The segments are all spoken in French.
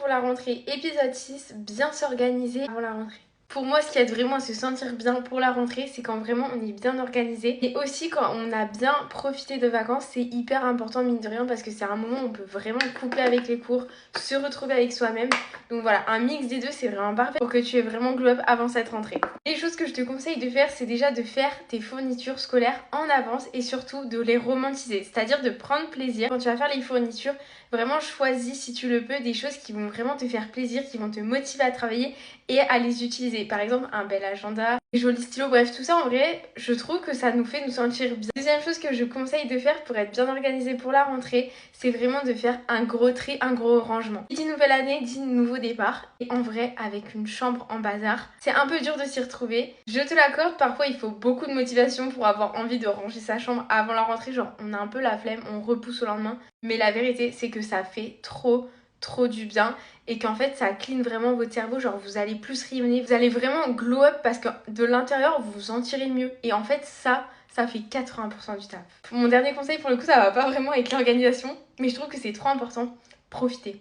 pour la rentrée, épisode 6, bien s'organiser avant la rentrée. Pour moi, ce qui aide vraiment à se sentir bien pour la rentrée, c'est quand vraiment on est bien organisé. Et aussi quand on a bien profité de vacances, c'est hyper important mine de rien parce que c'est un moment où on peut vraiment couper avec les cours, se retrouver avec soi-même. Donc voilà, un mix des deux, c'est vraiment parfait pour que tu aies vraiment glow up avant cette rentrée. Les choses que je te conseille de faire, c'est déjà de faire tes fournitures scolaires en avance et surtout de les romantiser. C'est-à-dire de prendre plaisir. Quand tu vas faire les fournitures, vraiment choisis si tu le peux des choses qui vont vraiment te faire plaisir, qui vont te motiver à travailler et à les utiliser. Par exemple, un bel agenda, des jolis stylos, bref, tout ça en vrai, je trouve que ça nous fait nous sentir bien. Deuxième chose que je conseille de faire pour être bien organisé pour la rentrée, c'est vraiment de faire un gros tri, un gros rangement. Dit nouvelle année, dit nouveau départ. Et en vrai, avec une chambre en bazar, c'est un peu dur de s'y retrouver. Je te l'accorde, parfois il faut beaucoup de motivation pour avoir envie de ranger sa chambre avant la rentrée. Genre, on a un peu la flemme, on repousse au lendemain. Mais la vérité, c'est que ça fait trop du bien et qu'en fait ça clean vraiment votre cerveau, genre vous allez plus rayonner, vous allez vraiment glow up parce que de l'intérieur vous vous sentirez mieux et en fait ça fait 80% du taf. Mon dernier conseil pour le coup ça va pas vraiment avec l'organisation mais je trouve que c'est trop important, Profitez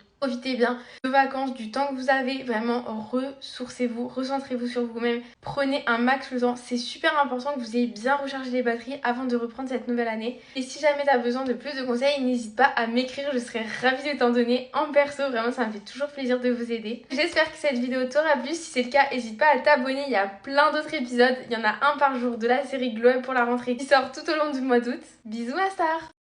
bien de vacances, du temps que vous avez, vraiment ressourcez-vous, recentrez-vous sur vous-même, prenez un max le temps, c'est super important que vous ayez bien rechargé les batteries avant de reprendre cette nouvelle année. Et si jamais tu as besoin de plus de conseils, n'hésite pas à m'écrire, je serai ravie de t'en donner en perso, vraiment ça me fait toujours plaisir de vous aider. J'espère que cette vidéo t'aura plu, si c'est le cas, n'hésite pas à t'abonner, il y a plein d'autres épisodes, il y en a un par jour de la série Glow Up pour la rentrée qui sort tout au long du mois d'août. Bisous ma star!